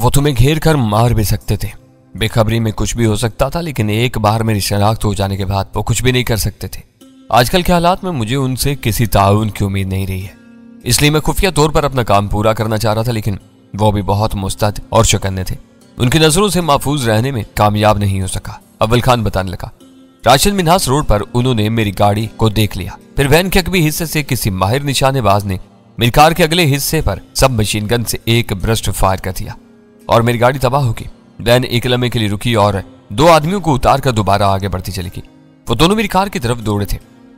वो तुम्हें घेर कर मार भी सकते थे। बेखबरी में कुछ भी हो सकता था, लेकिन एक बार मेरी शनाख्त हो जाने के बाद वो कुछ भी नहीं कर सकते थे। आजकल के हालात में मुझे उनसे किसी ताउन की उम्मीद नहीं रही है, इसलिए मैं खुफिया तौर पर अपना काम पूरा करना चाह रहा था, लेकिन वो भी बहुत मुस्तैद और चौकन्ने थे। उनकी नजरों से महफूज रहने में कामयाब नहीं हो सका। अव्वल खान बताने लगा, राशिद मिन्हास रोड पर उन्होंने मेरी गाड़ी को देख लिया। फिर वैन के अगले हिस्से से किसी माहिर निशानेबाज ने मेरी कार के अगले हिस्से पर सब मशीन गन से एक ब्रस्ट फायर कर दिया और मेरी गाड़ी तबाह होगी। वैन एक लम्हे के लिए रुकी और दो आदमियों को उतार कर दोबारा आगे बढ़ती चली गई। वो दोनों मेरी कार की तरफ दौड़े थे,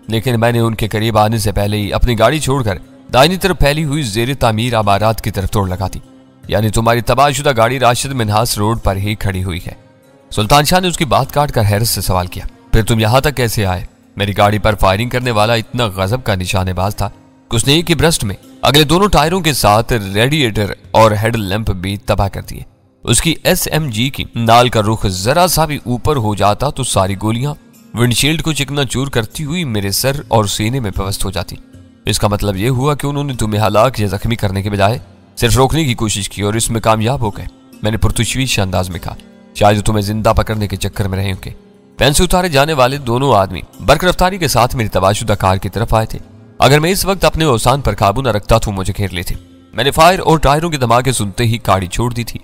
लेकिन मैंने उनके करीब आने से पहले ही अपनी गाड़ी छोड़कर दाहिनी तरफ फैली हुई जेर तामीर आबारात की तरफ तोड़ लगा दी। यानी तुम्हारी तबाहशुदा गाड़ी राशिद मिन्हास रोड पर ही खड़ी हुई है। सुल्तान शाह ने उसकी बात काट कर हैरत से सवाल किया, फिर तुम यहां तक कैसे आए? मेरी गाड़ी पर फायरिंग करने वाला इतना गजब का निशानेबाज था कि उसने एक ही ब्रस्ट में अगले दोनों टायरों के साथ रेडिएटर और हेड लैंप भी तबाह कर दिए। उसकी SMG की नाल का रुख जरा सा भी ऊपर हो जाता तो सारी गोलियां विंडशील्ड को चिकनाचूर करती हुई मेरे सर और सीने में प्रवस्त हो जाती। इसका मतलब यह हुआ कि उन्होंने तुम्हें हलाक या जख्मी करने के बजाय सिर्फ रोकने की कोशिश की और इसमें कामयाब हो गए। मैंने पुरतशवीश अंदाज में कहा, शायद तुम्हें जिंदा पकड़ने के चक्कर में रहे होंगे। वैन से उतारे जाने वाले दोनों आदमी बर्क रफ्तारी के साथ मेरी तबाहशुदा कार की तरफ आए थे। अगर मैं इस वक्त अपने औसान पर काबू न रखता तो मुझे घेर लेते। मैंने फायर और टायरों के धमाके सुनते ही गाड़ी छोड़ दी थी,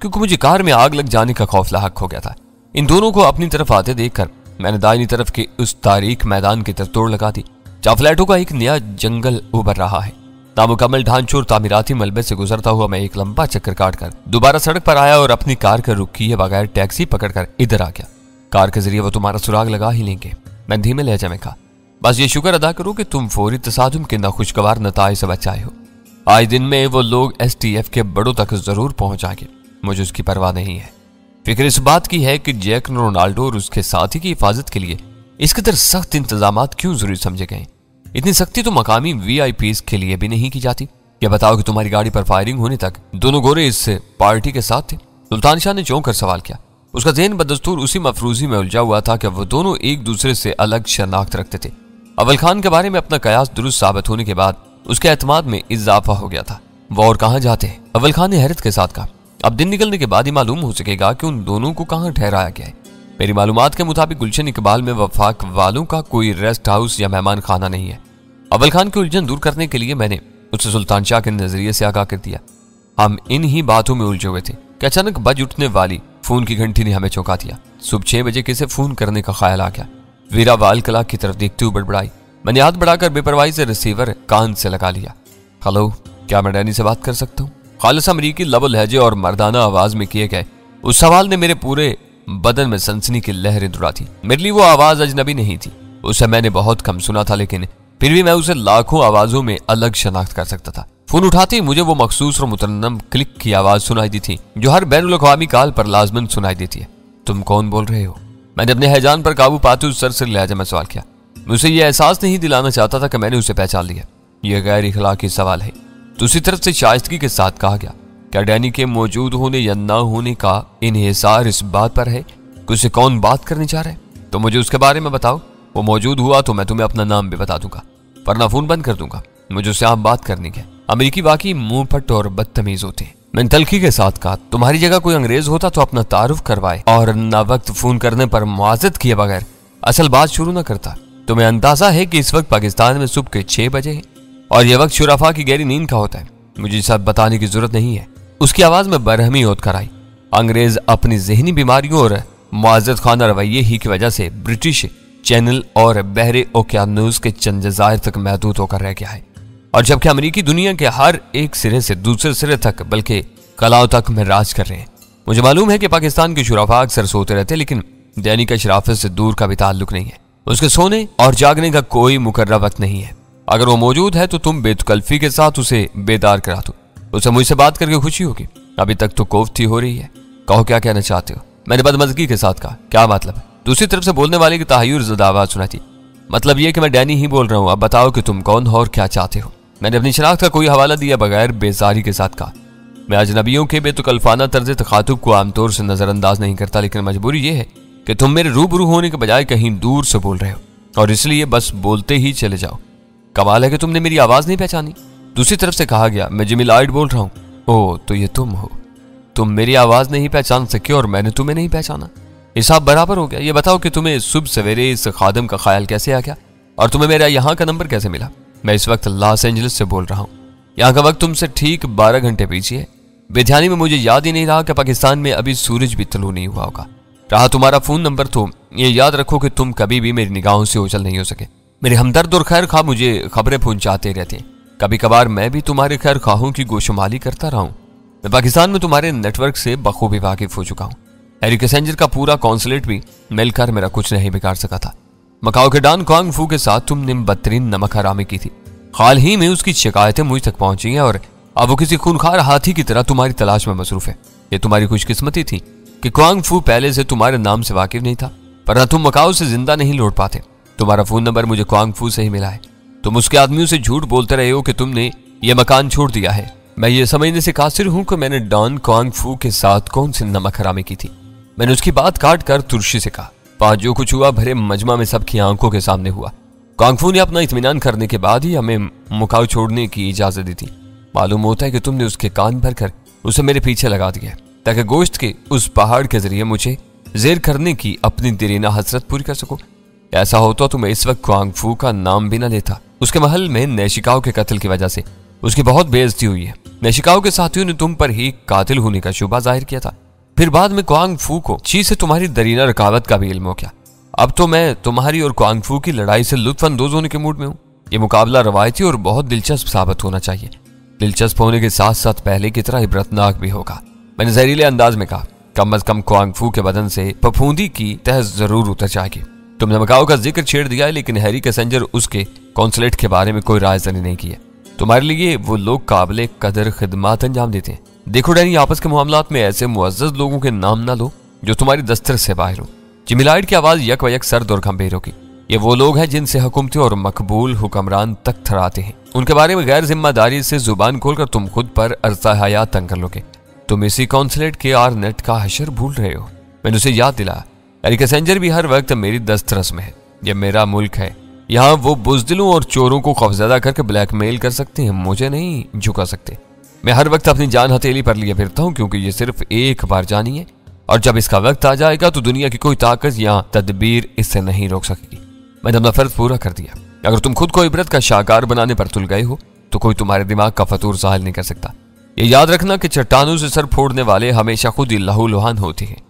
क्योंकि मुझे कार में आग लग जाने का खौफ लाहक हो गया था। इन दोनों को अपनी तरफ आते देखकर मैंने दाहिनी तरफ के उस तारीख मैदान की तरफ तोड़ लगा दी, जहां फ्लैटों का एक नया जंगल उभर रहा है। नामुकम्मल ढांचे और तामीराती मलबे से गुजरता हुआ मैं एक लंबा चक्कर काटकर दोबारा सड़क पर आया और अपनी कार का रुख किए बगैर टैक्सी पकड़कर इधर आ गया। कार के जरिए वो तुम्हारा सुराग लगा ही लेंगे। मैं धीमे लहजे में कहा, बस ये शुक्र अदा करो कि तुम फौरी तसादुम के नाखुशगवार नताए से बचाए हो। आज दिन में वो लोग STF के बड़ों तक जरूर पहुंच जाएंगे, मुझे उसकी परवाह नहीं है। फिक्र इस बात की है कि जैक रोनाल्डो और उसके साथी की हिफाजत के लिए इस कदर सख्त इंतजाम क्यों जरूरी समझे गए। इतनी सख्ती तो मकामी VIPs के लिए भी नहीं की जाती। यह बताओ कि तुम्हारी गाड़ी पर फायरिंग होने तक दोनों गोरे इस पार्टी के साथ थे? सुल्तान शाह ने चौंक कर सवाल किया। उसका ज़हन बदस्तूर उसी मफरूजी में उलझा हुआ था कि वो दोनों एक दूसरे से अलग शनाख्त रखते थे। अव्वल खान के बारे में अपना कयास दुरुस्त साबित होने के बाद उसके एतमाद में इजाफा हो गया था। वो और कहाँ जाते हैं? अव्वल खान ने हैरत के साथ कहा, अब दिन निकलने के बाद ही मालूम हो सकेगा कि उन दोनों को कहाँ ठहराया गया है। मेरी मालूमात के मुताबिक गुलशन इकबाल में वफाक वालों का कोई रेस्ट हाउस या मेहमान खाना नहीं है। अव्वल खान की उलझन दूर करने के लिए मैंने उससे सुल्तान शाह के नजरिए से आगाह कर दिया। हम इन ही बातों में उलझे हुए थे कि अचानक बज उठने वाली फोन की घंटी ने हमें चौंका दिया। सुबह 6 बजे किसे फोन करने का ख्याल आ गया। वीरा वाल कला की तरफ देखते हुए बड़बड़ाई। मैंने हाथ बढ़ाकर बेपरवाही से रिसीवर कान से लगा लिया। हेलो, क्या मैं डैनी से बात कर सकता हूँ? खालिस अमरीकी लबो लहजे और मर्दाना आवाज में किए गए उस सवाल ने मेरे पूरे बदन में सनसनी की लहरें दौड़ा थी। मेरे लिए वो आवाज अजनबी नहीं थी। उसे मैंने बहुत कम सुना था, लेकिन फिर भी मैं उसे लाखों आवाजों में अलग शनाख्त कर सकता था। फोन उठाते ही मुझे वो मखसूस और मुतरन्नम क्लिक की आवाज सुनाई दी थी जो हर बैनुल-अक़वामी कॉल पर लाजमन सुनाई देती है। तुम कौन बोल रहे हो? मैंने अपने हैजान पर काबू पाते उस सरसरी लहजे में सवाल किया। मुझे यह एहसास नहीं दिलाना चाहता था कि मैंने उसे पहचान लिया। यह गैर इखलाकी सवाल है। दूसरी तरफ से शाइस्तगी के साथ कहा गया, क्या डैनी के मौजूद होने या ना होने का इन्हिसार इस बात पर है कि उसे कौन बात करने जा रहा है? तो मुझे उसके बारे में बताओ। वो मौजूद हुआ तो मैं तुम्हें अपना नाम भी बता दूंगा, वरना फोन बंद कर दूंगा। मुझे उससे आप बात करनी है। अमेरिकी वाकई मुंह फट और बदतमीज होते हैं। मैंने तल्खी के साथ कहा, तुम्हारी जगह कोई अंग्रेज होता तो अपना तारुफ करवाए और ना वक्त फोन करने पर मुआज़त किए बगैर असल बात शुरू न करता। तुम्हें अंदाजा है कि इस वक्त पाकिस्तान में सुबह के 6 बजे है और यह वक्त शुराफा की गहरी नींद का होता है। मुझे सब बताने की जरूरत नहीं है। उसकी आवाज में बरहमी होत कर आई। अंग्रेज अपनी जहनी बीमारियों और मुआज़त खाना रवैये ही की वजह से ब्रिटिश चैनल और बहरे ओकियानूस के चंद जज़ायर तक महदूद होकर रह गया है, और जबकि अमेरिकी दुनिया के हर एक सिरे से दूसरे सिरे तक बल्कि कलाओं तक में राज कर रहे हैं। मुझे मालूम है कि पाकिस्तान के शुराफा अक्सर सोते रहते, लेकिन डैनी का शराफत से दूर का भी ताल्लुक नहीं है। उसके सोने और जागने का कोई मुकर्रर वक्त नहीं है। अगर वो मौजूद है तो तुम बेतकल्फी के साथ उसे बेदार करा दो। उसे मुझसे बात करके खुशी होगी। अभी तक तो कोफ्ती हो रही है। कहो क्या कहना चाहते हो? मैंने बदमज़गी के साथ कहा। क्या मतलब? दूसरी तरफ से बोलने वाले की तहय्युर ज़दा आवाज सुनाई थी। मतलब यह कि मैं डैनी ही बोल रहा हूँ। अब बताओ कि तुम कौन हो और क्या चाहते हो? मैंने अपनी शनाख्त का कोई हवाला दिया बगैर बेजारी के साथ कहा। मैं अजनबियों के बेतुकल्फाना तर्ज तखातुब को आमतौर से नजरअंदाज नहीं करता, लेकिन मजबूरी यह है कि तुम मेरे रूबरू होने के बजाय कहीं दूर से बोल रहे हो, और इसलिए बस बोलते ही चले जाओ। कमाल है कि तुमने मेरी आवाज नहीं पहचानी। दूसरी तरफ से कहा गया, मैं जिमी लॉयड बोल रहा हूँ। ओह, तो ये तुम हो। तुम मेरी आवाज नहीं पहचान सके और मैंने तुम्हें नहीं पहचाना। हिसाब बराबर हो गया। ये बताओ कि तुम्हें सुबह सवेरे इस खादम का ख्याल कैसे आ गया और तुम्हें मेरा यहाँ का नंबर कैसे मिला? मैं इस वक्त लॉस एंजलिस से बोल रहा हूँ। यहाँ का वक्त तुमसे ठीक 12 घंटे पीछे है। बेध्यानी में मुझे याद ही नहीं रहा कि पाकिस्तान में अभी सूरज भी तलू नहीं हुआ होगा। रहा तुम्हारा फोन नंबर तो ये याद रखो कि तुम कभी भी मेरी निगाहों से ओझल नहीं हो सके। मेरे हमदर्द और खैर खा मुझे खबरें पहुंचाते रहते हैं। कभी कभार मैं भी तुम्हारे खैर खाहों की गोशुमाली करता रहा हूँ। मैं पाकिस्तान में तुम्हारे नेटवर्क से बखूबी वाकिफ हो चुका हूँ। हैरी किसेंजर का पूरा कॉन्सुलेट भी मिलकर मेरा कुछ नहीं बिगाड़ सका था। मकाओ के डॉन क्वांग फू के साथ तुमने बदतरीन नमक हरामी की थी। हाल ही में उसकी शिकायतें मुझ तक पहुंची हैं और अब वो किसी खूनखार हाथी की तरह तुम्हारी तलाश में मसरूफ है। ये तुम्हारी खुशकिस्मती थी कि क्वांग फू पहले से तुम्हारे नाम से वाकिफ नहीं था, पर तुम मकाओ से जिंदा नहीं लौट पाते। तुम्हारा फोन नंबर मुझे क्वांग फू से ही मिला है। तुम उसके आदमियों से झूठ बोलते रहे हो कि तुमने ये मकान छोड़ दिया है। मैं ये समझने से कासिर हूं कि मैंने डॉन क्वांग फू के साथ कौन सी नमक हरामी की थी। मैंने उसकी बात काट कर तुर्शी से कहा। पास जो कुछ हुआ भरे मजमा में सबकी आंखों के सामने हुआ। क्वांग फू ने अपना इत्मीनान करने के बाद ही हमें मकाओ छोड़ने की इजाजत दी थी। मालूम होता है कि तुमने उसके कान भर कर उसे मेरे पीछे लगा दिया ताकि गोश्त के उस पहाड़ के जरिए मुझे जेर करने की अपनी देरीना हसरत पूरी कर सको। ऐसा होता तो मैं इस वक्त क्वांग फू का नाम भी न लेता। उसके महल में नेशिकाओ के कत्ल की वजह से उसकी बहुत बेइज्जती हुई है। नेशिकाओ के साथियों ने तुम पर ही कातिल होने का शुबा जाहिर किया था। फिर बाद में क्वांग फू को ची से तुम्हारी दरीना रकावत का भी इल्म हो गया। अब तो मैं तुम्हारी और क्वांग फू की लड़ाई से लुत्फअंदोज होने के मूड में हूँ। ये मुकाबला रवायती और बहुत दिलचस्प साबित होना चाहिए। दिलचस्प होने के साथ साथ पहले की तरह इबरतनाक भी होगा। मैंने जहरीले अंदाज में कहा, कम अज कम क्वांग फू के बदन से फफूंदी की तह जरूर उतर जाएगी। तुमने मकाओ का जिक्र छेड़ दिया है, लेकिन हैरी किसेंजर उसके कॉन्सुलेट के बारे में कोई रायजनी नहीं की है। तुम्हारे लिए वो लोग काबिल कदर खिदमात अंजाम देते हैं। देखो डैनी, आपस के मामलात में ऐसे मुअज्जज लोगों के नाम ना लो जो तुम्हारी दस्तरस से बाहर हो। जिमी लॉयड की आवाज यक व यक सर्द और गंभीर होगी। ये वो लोग हैं जिनसे हुकूमती और मकबूल हुक्मरान तक थराते हैं। उनके बारे में गैर जिम्मेदारी से जुबान खोलकर तुम खुद पर अर्सा हयात तंग कर लोगे। तुम इसी कॉन्सुलेट के आरनेट का हशर भूल रहे हो। मैंने उसे याद दिलाया, हैरी किसेंजर भी हर वक्त मेरी दस्तरस में है। यह मेरा मुल्क है। यहाँ वो बुजदिलों और चोरों को खौफजदा करके ब्लैकमेल कर सकते हैं, मुझे नहीं झुका सकते। मैं हर वक्त अपनी जान हथेली पर लिए फिरता हूँ क्योंकि ये सिर्फ एक बार जानी है और जब इसका वक्त आ जाएगा तो दुनिया की कोई ताकत या तदबीर इससे नहीं रोक सकेगी। मैंने अपना फर्ज पूरा कर दिया। अगर तुम खुद को इबरत का शाकार बनाने पर तुल गए हो तो कोई तुम्हारे दिमाग का फतूर जाहिल नहीं कर सकता। ये याद रखना कि चट्टानों से सर फोड़ने वाले हमेशा खुद ही लहूलुहान होते हैं।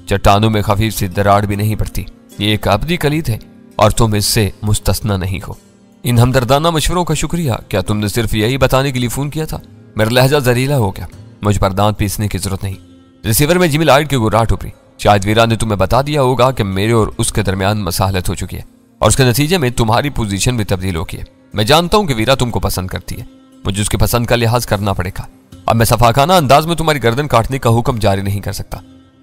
चट्टानों में खफीफ सी दरार भी नहीं पड़ती। ये एक अबदी कलीद है और तुम इससे मुस्तस्ना नहीं हो। इन हमदर्दाना मशवरों का शुक्रिया। क्या तुमने सिर्फ यही बताने के लिए फोन किया था? मेरा लहजा जरीला हो गया। मुझ पर दांत पीसने की जरूरत नहीं। रिसीवर में जिमी लॉयड की गुर्राहट उभरी। शायद वीरा ने तुम्हें बता दिया होगा कि मेरे और उसके दरमियान मसाहलत हो चुकी है और उसके नतीजे में तुम्हारी पोजीशन भी तब्दील हो गई है। मैं जानता हूं कि वीरा तुमको पसंद करती है। मुझे उसकी पसंद का लिहाज करना पड़ेगा। अब मैं सफाखाना अंदाज में तुम्हारी गर्दन काटने का हुक्म जारी नहीं कर सकता।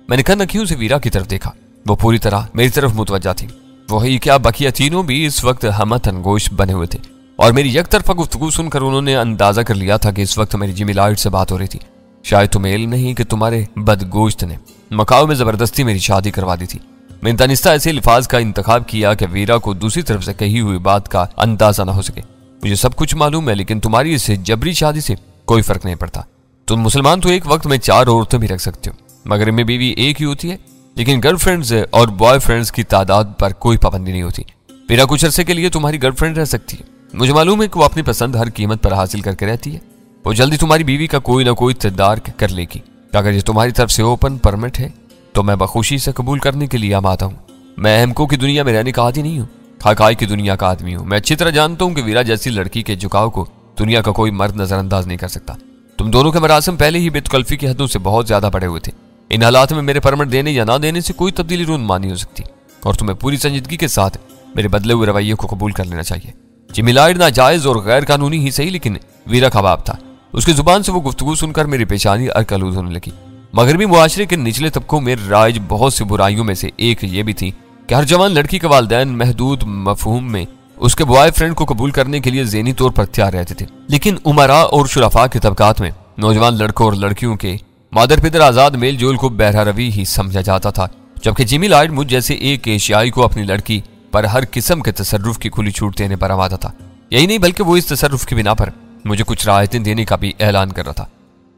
मैंने कनखियों से वीरा की तरफ देखा। वो पूरी तरह मेरी तरफ मुतवज्जा थी। वही क्या, बकिया तीनों भी इस वक्त हमतन गोश बने हुए थे और मेरी एक तरफा गुफ्तगू सुनकर उन्होंने अंदाजा कर लिया था कि इस वक्त मेरी जिमी लॉयड से बात हो रही थी। शायद तुम्हें इल्म नहीं कि तुम्हारे बदगोश्त ने मकाओ में जबरदस्ती मेरी शादी करवा दी थी। मैंने दानिस्ता ऐसे अल्फाज का इंतखाब किया कि वीरा को दूसरी तरफ से कही हुई बात का अंदाजा न हो सके। मुझे सब कुछ मालूम है, लेकिन तुम्हारी इस जबरी शादी से कोई फर्क नहीं पड़ता। तुम मुसलमान तो एक वक्त में 4 औरतें भी रख सकते हो। मगरिब में बीवी एक ही होती है, लेकिन गर्लफ्रेंड्स और बॉयफ्रेंड्स की तादाद पर कोई पाबंदी नहीं होती। वीरा कुछ अरसे के लिए तुम्हारी गर्लफ्रेंड रह सकती है। मुझे मालूम है कि वो अपनी पसंद हर कीमत पर हासिल करके रहती है। वो जल्दी तुम्हारी बीवी का कोई ना कोई इक़्तिदार कर लेगी। अगर ये तुम्हारी तरफ से ओपन परमिट है तो मैं बखुशी से कबूल करने के लिए आमादा हूँ। मैं अहमकों की दुनिया में रहने का आदी नहीं हूँ, हक़ाइक़ की दुनिया का आदमी हूँ। मैं अच्छी तरह जानता हूँ कि वीरा जैसी लड़की के झुकाव को दुनिया का कोई मर्द नजरअंदाज नहीं कर सकता। तुम दोनों के मरासिम पहले ही बेतकल्फी की हदों से बहुत ज्यादा बढ़े हुए थे। इन हालात में मेरे परमिट देने या ना देने से कोई तब्दीली रूनमा नहीं हो सकती और तुम्हें पूरी संजीदगी के साथ मेरे बदले हुए रवैये को कबूल कर लेना चाहिए। जिमी लॉयड नाजायज और गैर कानूनी ही सही, लेकिन वीरा खबाब था। उसकी जुबान से वो गुफ्तगू सुनकर मेरी पेशानी अर्कलूद होने लगी। मगरबी मुआशरे के निचले तबकों में राइज बहुत सी बुराइयों में से एक ये भी थी कि हर जवान लड़की के वालिदैन महदूद मफहूम में उसके बॉयफ्रेंड को कबूल करने के लिए ज़हनी तौर पर तैयार रहते थे। लेकिन उमरा और शुरफा के तबकात में नौजवान लड़कों और लड़कियों के मादर पिदर आज़ाद मेल जोल को बहरा रवी ही समझा जाता था, जबकि जिमी लॉयड मुझ जैसे एक एशियाई को अपनी लड़की पर हर किस्म के तसर्रुफ की खुली छूट देने पर आमादा था। यही नहीं बल्कि वो इस तसर्रुफ की बिना पर मुझे कुछ राहतें देने का भी ऐलान कर रहा था।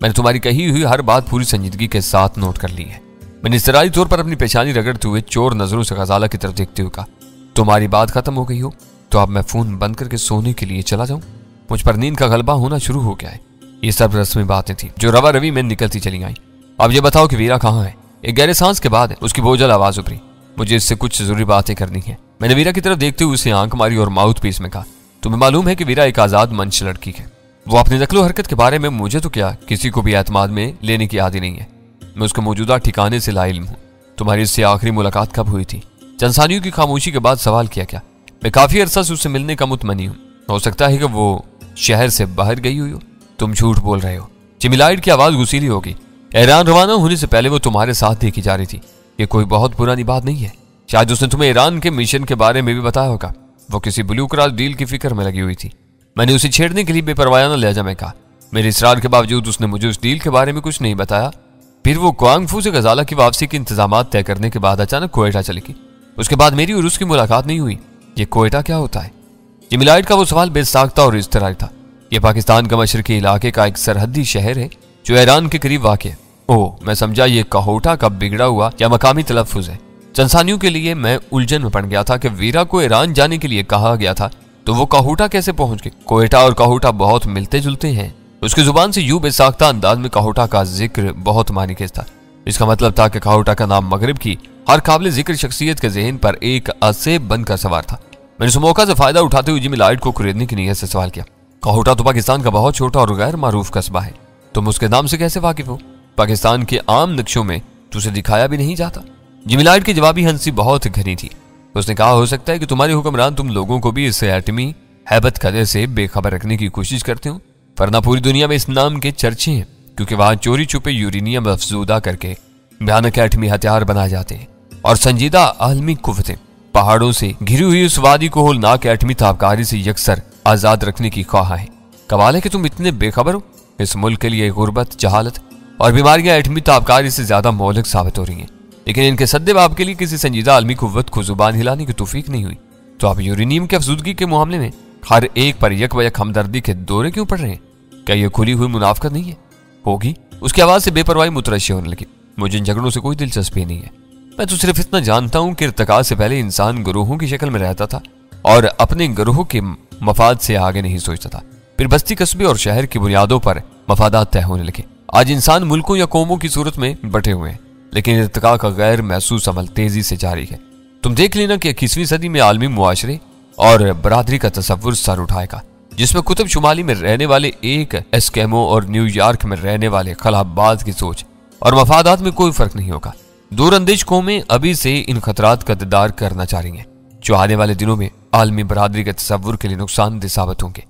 मैंने तुम्हारी कही हुई हर बात पूरी संजीदगी के साथ नोट कर ली है। मैंने इसरारी तौर पर अपनी पेशानी रगड़ते हुए चोर नजरों से गजाला की तरफ देखते हुए कहा, तुम्हारी बात खत्म हो गई हो तो अब मैं फोन बंद करके सोने के लिए चला जाऊं? मुझ पर नींद का गलबा होना शुरू हो गया है। ये सब रस्मी बातें थी जो रवा रवी में निकलती चली आई। अब ये बताओ कि वीरा कहाँ है? एक गहरे सांस के बाद उसकी बोझल आवाज उभरी, मुझे इससे कुछ जरूरी बातें करनी है। मैंने वीरा की तरफ देखते हुए उसे आंख मारी और माउथ पीस में कहा, तुम्हें मालूम है कि वीरा एक आजाद मंच लड़की है। वो अपनी नकलो हरकत के बारे में मुझे तो क्या किसी को भी एतमाद में लेने की आदि नहीं है। मैं उसके मौजूदा ठिकाने से लाइल्म हूँ। तुम्हारी इससे आखिरी मुलाकात कब हुई थी? चंद की खामोशी के बाद सवाल किया। क्या मैं काफी अरसा से उससे मिलने का मुतमनी हूँ। हो सकता है कि वो शहर से बाहर गई हुई हो। तुम झूठ बोल रहे हो। जिमिलाइड की आवाज गुस्सीली होगी। ईरान रवाना होने से पहले वो तुम्हारे साथ देखी जा रही थी। ये कोई बहुत पुरानी बात नहीं है। शायद उसने तुम्हें ईरान के मिशन के बारे में भी बताया होगा। वो किसी ब्लू क्रॉस डील की फिक्र में लगी हुई थी। मैंने उसे छेड़ने के लिए बेपरवायाना लहजा में कहा। मेरे इसरार के बावजूद उसने मुझे उस डील के बारे में कुछ नहीं बताया। फिर वो क्वांगफू से गजाला की वापसी के इंतजाम तय करने के बाद अचानक कोयटा चली गई। उसके बाद मेरी और उसकी मुलाकात नहीं हुई। ये कोयटा क्या होता है? जिमिलाइड का वो सवाल बेसाख्ता और इज़्तिरारी था। यह पाकिस्तान का मशरकी इलाके का एक सरहदी शहर है जो ईरान के करीब वाक़ है। ओह, मैं समझा ये कहोटा का बिगड़ा हुआ या मकामी तलफ़्फ़ुज़ है। चंद के लिए मैं उलझन में पड़ गया था कि वीरा को ईरान जाने के लिए कहा गया था तो वो कहोटा कैसे पहुंच गए? कोयटा और कहोटा बहुत मिलते जुलते हैं। उसकी जुबान से यूं बेसाख्ता अंदाज में कहोटा का जिक्र बहुत मानीखेज था। इसका मतलब था कि कहोटा का नाम मगरिब की हर काबिल जिक्र शख्सियत के जहन पर एक असेब बनकर सवार था। मैंने इस मौका से फायदा उठाते हुए जिमिलाइड को खरीदने की नीयत से सवाल किया। कहोटा तो पाकिस्तान का बहुत छोटा और गैर मारूफ कस्बा है। तुम उसके नाम से कैसे वाकिफ हो? पाकिस्तान के आम नक्शों में तुझे दिखाया भी नहीं जाता। जिमिलाइड की जवाबी हंसी बहुत घनी थी। उसने कहा, हो सकता है कि तुम्हारे हुक्मरान तुम लोगों को भी इस एटमी हैबत कदर से बेखबर रखने की कोशिश करते हो, वरना पूरी दुनिया में इस नाम के चर्चे हैं क्योंकि वहां चोरी छुपे यूरेनियम अफजूदा करके भयानक एटमी हथियार बनाए जाते हैं और संजीदा आलमी कुव्वतें पहाड़ों से घिरी हुई उस वादी को होलनाक एटमी ताबकारी से यकसर आजाद रखने की ख्वाह है। कमाल है कि तुम इतने बेखबर हो। इस मुल्क के लिए गुर्बत, जहालत और बीमारियां एटमी ताबकारी से ज्यादा मौलिक साबित हो रही हैं, लेकिन इनके सद्दे बाप के लिए किसी संजीदा आलमी कुव्वत को जुबान हिलाने की तौफीक नहीं हुई। तो आप यूरेनियम की अफजूदगी के मामले में हर एक पर यक बयक हमदर्दी के दौरे क्यों पड़ रहे हैं? क्या यह खुली हुई मुनाफकत नहीं है? होगी। उसकी आवाज से बेपरवाही मुतरश्शी होने लगी। मुझे इन झगड़ों से कोई दिलचस्पी नहीं है। मैं तो सिर्फ इतना जानता हूं कि इर्तिका से पहले इंसान गिरोहों की शक्ल में रहता था और अपने गिरोह के मफाद से आगे नहीं सोचता था। फिर बस्ती, कस्बे और शहर की बुनियादों पर मफादात तय होने लगे। आज इंसान मुल्कों या कौमों की सूरत में बटे हुए हैं, लेकिन इर्तिका का गैर महसूस अमल तेजी से जारी है। तुम देख लेना कि 21वीं सदी में आलमी मुआशरे और बरादरी का तसव्वुर सर उठाएगा, जिसमें कुतुब शुमाली में रहने वाले एक एस्केमो और न्यूयॉर्क में रहने वाले खलाबाज की सोच और मफादात में कोई फर्क नहीं होगा। दूरअंदेश कौमें अभी से इन खतरात का दीदार करना चाह रही हैं, जो आने वाले दिनों में आलमी बरादरी के तसव्वुर के लिए नुकसानदेह साबित होंगे।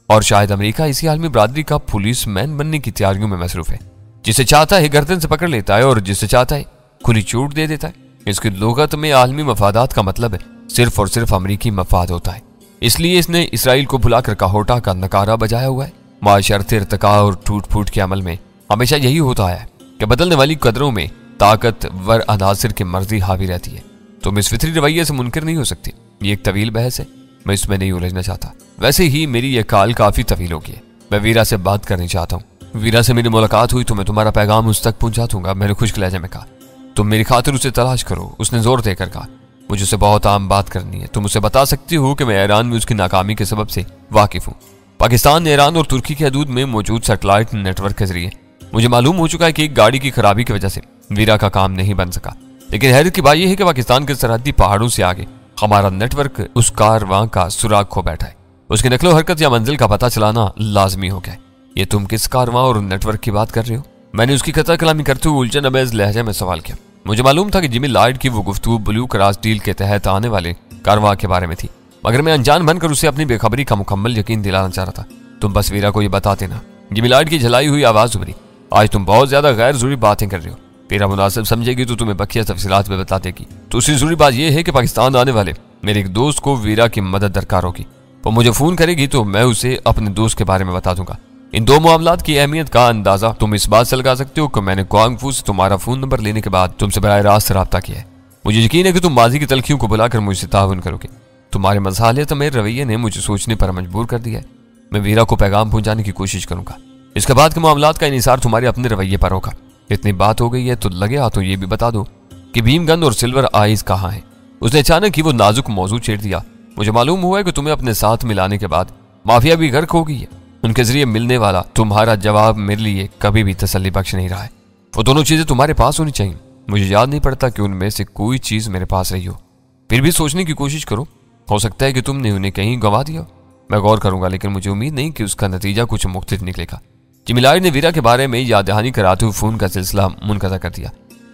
और शायद अमेरिका इसी आलमी बरादरी का पुलिस मैन बनने की तैयारियों में मसरूफ है। जिसे चाहता है गर्दन से पकड़ लेता है और जिसे चाहता है खुली छूट दे देता है। इसकी लुगत में आलमी मफादात का मतलब सिर्फ और सिर्फ अमरीकी मफाद होता है। इसलिए इसने इसराइल को भुलाकर कहोटा का नकारा बजाया हुआ है। माशरत इर्तिका और टूट फूट के अमल में हमेशा यही होता है कि बदलने वाली कदरों में ताकतवर अनासिर की मर्जी हावी रहती है। तुम इस फितरी रवैये से मुनकर नहीं हो सकती। ये एक तवील बहस है, मैं इसमें नहीं उलझना चाहता। वैसे ही मेरी यह काल काफी तवील होगी। मैं वीरा से बात करनी चाहता हूँ। वीरा से मेरी मुलाकात हुई तो मैं तुम्हारा पैगाम उस तक पहुंचा दूंगा। मैंने खुश्क लहजे में कहा। तुम मेरी खातिर उसे तलाश करो। उसने जोर देकर कहा, मुझे उससे बहुत आम बात करनी है। तुम उसे बता सकती हो कि मैं ईरान में उसकी नाकामी के सबब से वाकिफ हूँ। पाकिस्तान, ईरान और तुर्की की हदूद में मौजूद सैटेलाइट नेटवर्क के जरिए मुझे मालूम हो चुका है कि एक गाड़ी की खराबी की वजह से वीरा का काम नहीं बन सका। लेकिन हैरत की बात यह है कि पाकिस्तान के सरहदी पहाड़ों से आगे हमारा नेटवर्क उस कारवां का सुराग खो बैठा है। उसकी नकलो हरकत या मंजिल का पता चलाना लाजमी हो गया है। ये तुम किस कारवां और नेटवर्क की बात कर रहे हो? मैंने उसकी कतरा कलामी करते हुए उलझन अमेज लहजे में सवाल किया। मुझे मालूम था कि जिमिलाइड की वो गुफ्तगू ब्लू क्रॉस डील के तहत आने वाले कारवां के बारे में थी, मगर मैं अनजान बनकर उसे अपनी बेखबरी का मुकम्मल यकीन दिलाना चाह रहा था। तुम बस वीरा को ये बता देना। जिमिलाइड की झलाई हुई आवाज उभरी। आज तुम बहुत ज्यादा गैर जरूरी बातें कर रहे हो। तेरा मुनासिब समझेगी तो तुम्हें बकिया तफसीलात में बता देगी। दूसरी जरूरी बात यह है कि पाकिस्तान आने वाले मेरे एक दोस्त को वीरा की मदद दरकार होगी। वो मुझे फोन करेगी तो मैं उसे अपने दोस्त के बारे में बता दूंगा। इन दो मामलात की अहमियत का अंदाजा तुम इस बात से लगा सकते हो कि मैंने क्वांगफू से तुम्हारा फोन नंबर लेने के बाद तुमसे बराह रास्त रब्ता किया है। मुझे यकीन है कि तुम माजी की तलखियों को बुलाकर मुझसे ताउन करोगे। तुम्हारे मसाले तो मेरे रवैये ने मुझे सोचने पर मजबूर कर दिया है। मैं वीरा को पैगाम पहुंचाने की कोशिश करूंगा। इसके बाद के मामलात का इन्हिसार तुम्हारे अपने रवैये पर होगा। इतनी बात हो गई है तो लगे हाथों ये भी बता दो कि भीमगन और सिल्वर आइज कहाँ हैं। उसने अचानक ही वो नाजुक मौजू छेड़ दिया। मुझे मालूम हुआ है कि तुम्हें अपने साथ मिलाने के बाद माफिया भी गर्क हो गई है। उनके जरिए मिलने वाला तुम्हारा जवाब मेरे लिए कभी भी तसल्ली बख्श नहीं रहा है। वो दोनों चीजें तुम्हारे पास होनी चाहिए। मुझे याद नहीं पड़ता कि उनमें से कोई चीज मेरे पास रही हो। फिर भी सोचने की कोशिश करो, हो सकता है कि तुमने उन्हें कहीं गंवा दिया। मैं गौर करूंगा, लेकिन मुझे उम्मीद नहीं कि उसका नतीजा कुछ मुख्तलिफ निकलेगा। जिमी लॉयड ने वीरा के बारे में याद दहानी कराते हुए फोन का सिलसिला मुनक़ता कर दिया।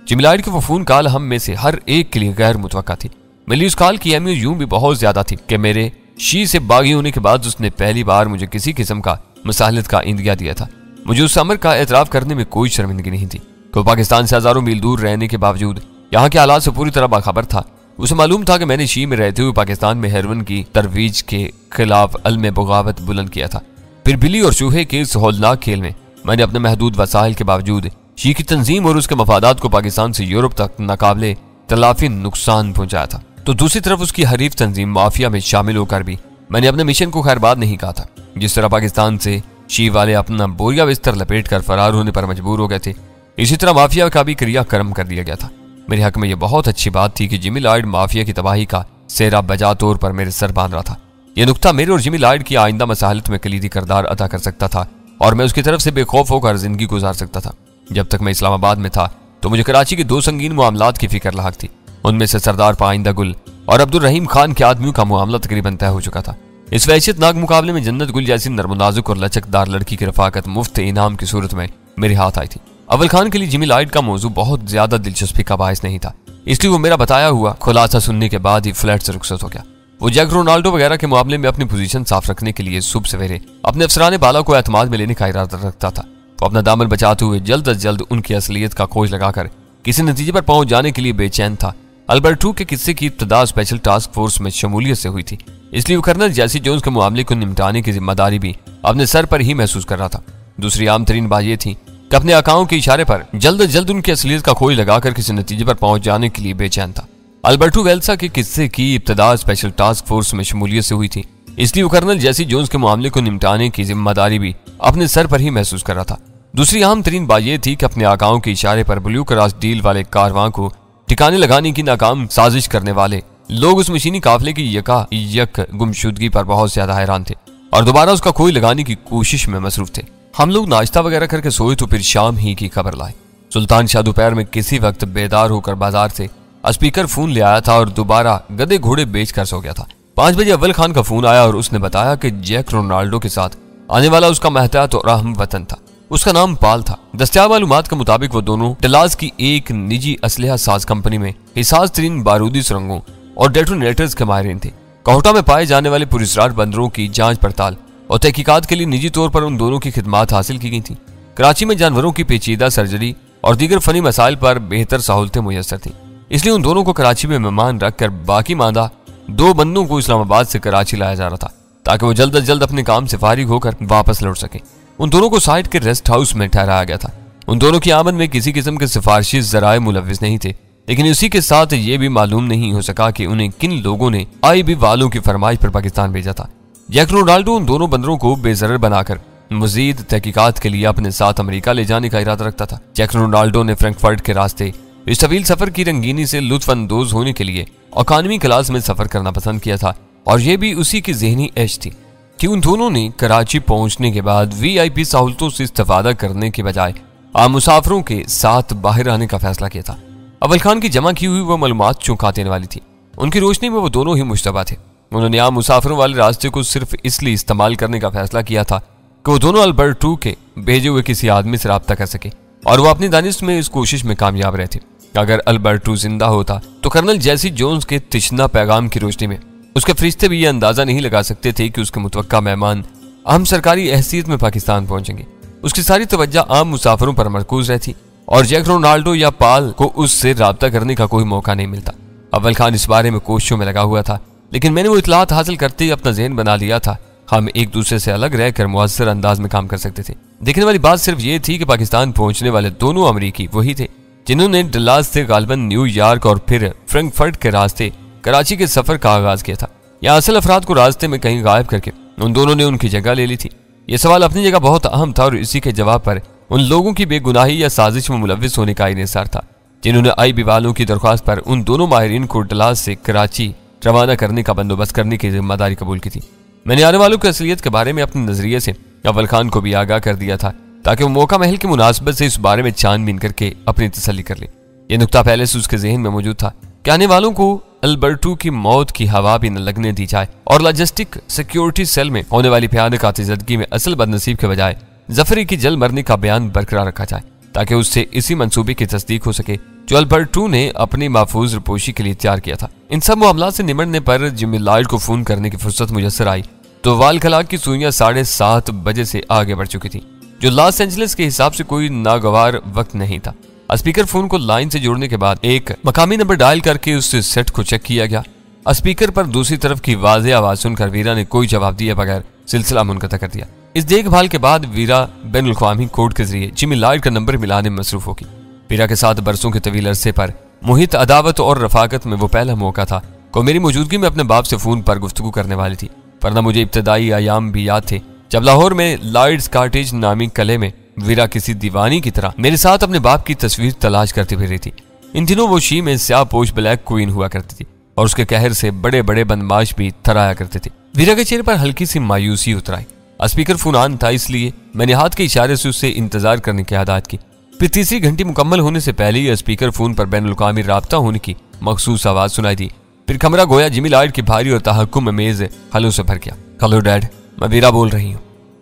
जिमी लॉयड की वो फोन कॉल हम में से हर एक के लिए गैर मुतवक्का थी। मेरी उस कॉल की अहमियत यूं भी बहुत ज्यादा थी कि मेरे शी से बागी होने के बाद उसने पहली बार मुझे किसी किस्म का मसालत का इंदिया दिया था। मुझे उस अमर का एतराफ करने में कोई शर्मिंदगी नहीं थी कि पाकिस्तान से हजारों मील दूर रहने के बावजूद यहाँ के हालात से पूरी तरह बाखबर था। उसे मालूम था कि मैंने शी में रहते हुए पाकिस्तान में हेरोइन की तरवीज के खिलाफ अलम बगावत बुलंद किया था। फिर बिल्ली और चूहे के इस हौलनाक खेल में मैंने अपने महदूद वसाइल के बावजूद शी की तंजीम और उसके मफादात को पाकिस्तान से यूरोप तक नाकाबिले तलाफी नुकसान पहुंचाया था। तो दूसरी तरफ उसकी हरीफ तंजीम माफिया में शामिल होकर भी मैंने अपने मिशन को खैरबाद नहीं कहा था। जिस तरह पाकिस्तान से शी वाले अपना बोरिया बिस्तर लपेट कर फरार होने पर मजबूर हो गए थे, इसी तरह माफिया का भी क्रियाक्रम कर दिया गया था। मेरे हक में यह बहुत अच्छी बात थी कि जिमी लॉयड माफिया की तबाही का सेहरा बजा तौर पर मेरे सर बांध रहा था। यह नुक्ता मेरे और जिमी लॉयड की आइंदा मसाहलत में कलीदी किरदार अदा कर सकता था और मैं उसकी तरफ से बेखौफ होकर जिंदगी गुजार सकता था। जब तक मैं इस्लामाबाद में था तो मुझे कराची के दो संगीन मामलात की फिक्र लाक थी। उनमें से सरदार पाइंदा गुल और अब्दुल रहीम खान के आदमियों का मामला तकरीबन तय हो चुका था। इस वहशतनाक मुकाबले में जन्नत गुल जैसी नरमुनाजुक और लचकदार लड़की की रफाकत मुफ्त इनाम की सूरत में मेरे हाथ आई थी। अव्वल खान के लिए जिमी लॉयड का मौजू बहुत ज्यादा दिलचस्पी का बायस नहीं था, इसलिए वो मेरा बताया हुआ खुलासा सुनने के बाद ही फ्लैट से रुखसत हो गया। वो जैक रोनाल्डो वगैरह के मामले में अपनी पोजीशन साफ रखने के लिए सुबह सवेरे अपने अफसरान बाला को एतमाद में लेने का इरादा रखता था। वो अपना दामन बचाते हुए जल्द अज जल्द उनकी असलियत का खोज लगाकर किसी नतीजे पर पहुंच जाने के लिए बेचैन था। अल्बर्टो के किस्से की इब्तिदा स्पेशल टास्क फोर्स में शमूलियत से हुई थी, इसलिए वो कर्नल जैसी जोन्स के मामले को निपटाने की जिम्मेदारी भी अपने सर पर ही महसूस कर रहा था। दूसरी आम तरीन बात यह थी कि अपने आकाओं के इशारे पर जल्द अज जल्द उनकी असलियत का खोज लगाकर किसी नतीजे पर पहुंच जाने के लिए बेचैन था। अल्बर्टो वेल्सा के किस्से की इब्तिदा स्पेशल टास्क फोर्स में शमूलियत से हुई थी, इसलिए वो कर्नल जैसी जोन्स के मामले को निपटाने की जिम्मेदारी भी अपने सर पर ही महसूस कर रहा था। दूसरी अहम तरीन बात यह थी कि अपने आकाओं के इशारे पर ब्लू क्रॉस डील वाले कारवां को ठिकाने लगाने की नाकाम साजिश करने वाले लोग उस मशीनी काफिले की यक गुमशुदगी पर बहुत ज्यादा हैरान थे और दोबारा उसका खोज लगाने की कोशिश में मसरूफ थे। हम लोग नाश्ता वगैरह करके सोए तो फिर शाम ही की खबर लाए। सुल्तान शाह दोपहर में किसी वक्त बेदार होकर बाजार से स्पीकर फोन ले आया था और दोबारा गधे घोड़े बेच कर सो गया था। 5 बजे अव्वल खान का फोन आया और उसने बताया कि जैक रोनाल्डो के साथ आने वाला उसका महतात और अहम वतन था। उसका नाम पाल था। दस्तियाब मालूमात के मुताबिक वो दोनों डलास की एक निजी असलहा साज कंपनी में हिसास तरीन बारूदी सुरंगों और डेटोनेटर्स के माहिरीन थे। कोहटा में पाए जाने वाले पुरस्कार बंदरों की जांच पड़ताल और तहकीकात के लिए निजी तौर पर उन दोनों की खिदमात हासिल की गई थी। कराची में जानवरों की पेचीदा सर्जरी और दीगर फनी मसाइल पर बेहतर सहूलतें मुयसर थी, इसलिए उन दोनों को कराची में मेहमान रखकर बाकी मादा 2 बंदों को इस्लामाबाद से कराची लाया जा रहा था ताकि वो जल्द अज जल्द अपने काम से फारिग होकर वापस लौट सके। उन दोनों को साइड के रेस्ट हाउस में ठहराया गया था। उन दोनों की आमद में किसी किस्म के सिफारशी जराए मुलविस नहीं थे, लेकिन उसी के साथ ये भी मालूम नहीं हो सका कि उन्हें किन लोगों ने IB वालों की फरमाइश पर पाकिस्तान भेजा था। जैक रोनाल्डो उन दोनों बंदरों को बेजरर बनाकर मजीद तहकीकात के लिए अपने साथ अमेरिका ले जाने का इरादा रखता था। जैक रोनाल्डो ने फ्रैंकफर्ट के रास्ते इस तवील सफर की रंगीनी से लुत्फ अंदोज होने के लिए इकॉनमी क्लास में सफर करना पसंद किया था और यह भी उसी की जहनी ऐश थी कि उन दोनों ने कराची पहुंचने के बाद VIP सहूलतों से इस्तेफादा करने के बजाय आम मुसाफिरों के साथ बाहर आने का फैसला किया था। अव्वल खान की जमा की हुई वह मालूमात चौंका देने वाली थी। उनकी रोशनी में वो दोनों ही मुश्तबा थे। उन्होंने आम मुसाफिरों वाले रास्ते को सिर्फ इसलिए इस्तेमाल करने का फैसला किया था कि वो दोनों अल्बर्टो के भेजे हुए किसी आदमी से रब्ता कर सके और वो अपनी दानिश में इस कोशिश में कामयाब रहे थे। अगर अल्बर्टो जिंदा होता तो कर्नल जैसी जोन्स के तिश्ना पैगाम की रोशनी में उसके फरिश्ते भी ये अंदाजा नहीं लगा सकते थे कि उसके मुतवक्का मेहमान अहम सरकारी हैसियत में पाकिस्तान पहुंचेंगे। उसकी सारी तवज्जो आम मुसाफिरों पर मरकूज रहती और जैक रोनाल्डो या पाल को उससे राब्ता करने का कोई मौका नहीं मिलता। अव्वल खान इस बारे में कोशिशों में लगा हुआ था, लेकिन मैंने वो इतलात हासिल करते ही अपना ज़हन बना लिया था। हम एक दूसरे से अलग रहकर मुअस्सर अंदाज में काम कर सकते थे। देखने वाली बात सिर्फ ये थी कि पाकिस्तान पहुंचने वाले दोनों अमरीकी वही थे जिन्होंने डलास से गालिबन न्यूयॉर्क और फिर फ्रैंकफर्ट के रास्ते कराची के सफर का आगाज किया था। यहाँ असल अफराद को रास्ते में कहीं गायब करके उन दोनों ने उनकी जगह ले ली थी। यह सवाल अपनी जगह बहुत अहम था और इसी के जवाब पर उन लोगों की बेगुनाही या साजिश में मुलविस होने का ही इंसार था जिन्होंने आईबी वालों की दरख्वास्त पर उन दोनों माहिरीन को डलास से कराची रवाना करने का बंदोबस्त करने की जिम्मेदारी कबूल की थी। मैंने आने वालों की असलियत के बारे में अपने नजरिए से अव्वल खान को भी आगाह कर दिया था ताकि वो मौका महल की मुनासिबत से इस बारे में छानबीन करके अपनी तसल्ली कर ले। यह नुक्ता पहले से उसके जहन में मौजूद था कि आने वालों को अल्बर्टो की मौत की हवा भी न लगने दी जाए और लॉजिस्टिक सिक्योरिटी सेल में होने वाली भयानक आतिशदगी में असल बदनसीब के बजाय जफरी की जल मरने का बयान बरकरार रखा जाए ताकि उससे इसी मंसूबे की तस्दीक हो सके जो अल्बर्टो ने अपनी महफूज रिपोशी के लिए तैयार किया था। इन सब मामला से निमटने पर जिमी लॉयड को फोन करने की फुर्सत मुयसर आई तो वाल खलाक की सुइयां 7:30 बजे से आगे बढ़ चुकी थी, जो लॉस एंजलिस के हिसाब से कोई नागवार वक्त नहीं था। स्पीकर फोन को लाइन से जोड़ने के बाद एक मकामी नंबर डायल करके उस सेट को चेक किया गया। स्पीकर पर दूसरी तरफ की वाज़ेह आवाज सुनकर वीरा ने कोई जवाब दिए बगैर सिलसिला मुनक़ता कर दिया। इस देखभाल के बाद वीरा बैनुल अक़वामी कोड के जरिए जिमी लॉयड का नंबर मिलाने में मसरूफ होगी। वीरा के साथ बरसों के तवील अरसे पर मुहित अदावत और रफाकत में वो पहला मौका था को मेरी मौजूदगी में अपने बाप से फोन पर गुफ्तगू करने वाली थी, वरना मुझे इब्तदाई आयाम भी याद थे जब लाहौर में लॉयड्स कॉटेज नामी कले में वीरा किसी दीवानी की तरह मेरे साथ अपने बाप की तस्वीर तलाश करती फिर रही थी। इन दिनों वो शी में स्याह पोश ब्लैक क्वीन हुआ करती थी और उसके कहर से बड़े बड़े बदमाश भी थराया करते थे। वीरा के चेहरे पर हल्की सी मायूसी उतर आई। स्पीकर फोन ऑन था, इसलिए मैंने हाथ के इशारे से उससे इंतजार करने की आदत की। फिर तीसरी घंटी मुकम्मल होने से पहले ही स्पीकर फोन पर बैनुल अक़वामी राब्ता होने की मखसूस आवाज सुनाई दी। फिर कमरा गोया जिमी लॉयड की भारी और तहक्कुम मेज हलो से भर गया। हेलो डैड, मैं वीरा बोल रही हूँ।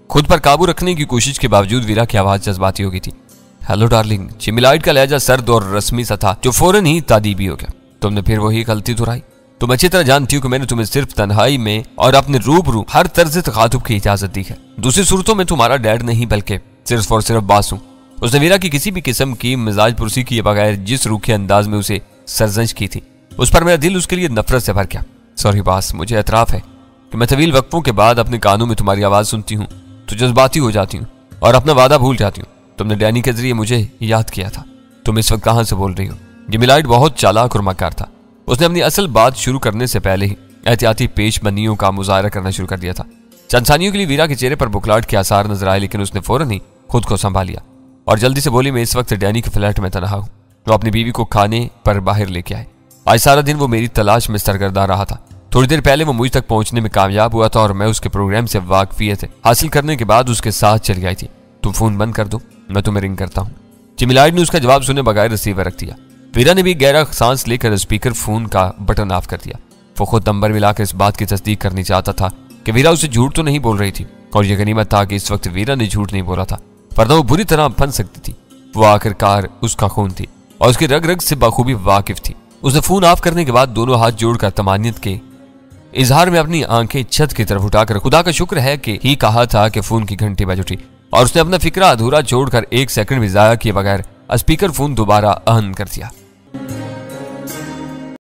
खुद पर काबू रखने की कोशिश के बावजूद वीरा की आवाज जज्बाती हो गई थी। Hello darling. जिमी लॉयड का लहजा सर्द और रस्मी सा था जो फौरन ही तादीबी हो गया। तुमने फिर वही गलती दोहराई। तुम अच्छी तरह जानती हो कि मैंने तुम्हें सिर्फ तन्हाई में और अपने रूबरू हर तर्ज तखातुब की इजाजत दी है। दूसरी सूरतों में तुम्हारा डैड नहीं बल्कि सिर्फ और सिर्फ बास हूँ। उसने वीरा की किसी भी किस्म की मिजाज पुरसी किए बगैर जिस रूखे अंदाज में उसे सरजंश की थी उस पर मेरा दिल उसके लिए नफरत से भर गया। सॉरी बास, मुझे एतराफ है कि मैं तवील वक्फों के बाद अपने कानों में तुम्हारी आवाज सुनती हूँ तो जज्बाती हो जाती हूँ और अपना वादा भूल जाती हूँ। तुमने डैनी के जरिए मुझे याद किया था। तुम इस वक्त कहाँ से बोल रही हो? जिमी लॉयड बहुत चालाक और मक्कार था। उसने अपनी असल बात शुरू करने से पहले ही एहतियाती पेशबंदियों का मुजाहरा करना शुरू कर दिया था। चंद सानियों के लिए वीरा के चेहरे पर बुखलाहट के आसार नजर आए, लेकिन उसने फौरन ही खुद को संभाल लिया और जल्दी से बोली, मैं इस वक्त डैनी के फ्लैट में तनहा हूँ। वो अपनी बीवी को खाने पर बाहर लेके आए। आज सारा दिन वो मेरी तलाश में सरगर्दा रहा था। थोड़ी देर पहले वो मुझ तक पहुंचने में कामयाब हुआ था और मैं उसके प्रोग्राम से वाकफियत हासिल करने के बाद उसके साथ चली आई थी। तुम फोन बंद कर दो, मैं तुम्हें रिंग करता हूँ। जिमी लॉयड ने उसका जवाब सुने बगैर रिसीवर रख दिया। वीरा ने भी गहरा सांस लेकर स्पीकर फोन का बटन ऑफ कर दिया। वो खुद नंबर मिलाकर इस बात की तस्दीक करनी चाहता था कि वीरा उसे झूठ तो नहीं बोल रही थी और यह गनीमत था कि इस वक्त वीरा ने झूठ नहीं बोला था, वरना वो बुरी तरह फंस सकती थी। वो आखिरकार उसका खून थी और उसकी रग रग से बखूबी वाकिफ थी। उसने फोन ऑफ करने के बाद दोनों हाथ जोड़कर तमानियत के इजहार में अपनी आंखें छत की तरफ उठाकर खुदा का शुक्र है कि ही कहा था कि फोन की घंटी बज उठी और उसने अपना फिक्रा अधूरा छोड़कर 1 सेकंड भी जाया किए बगैर स्पीकर फोन दोबारा ऑन कर दिया।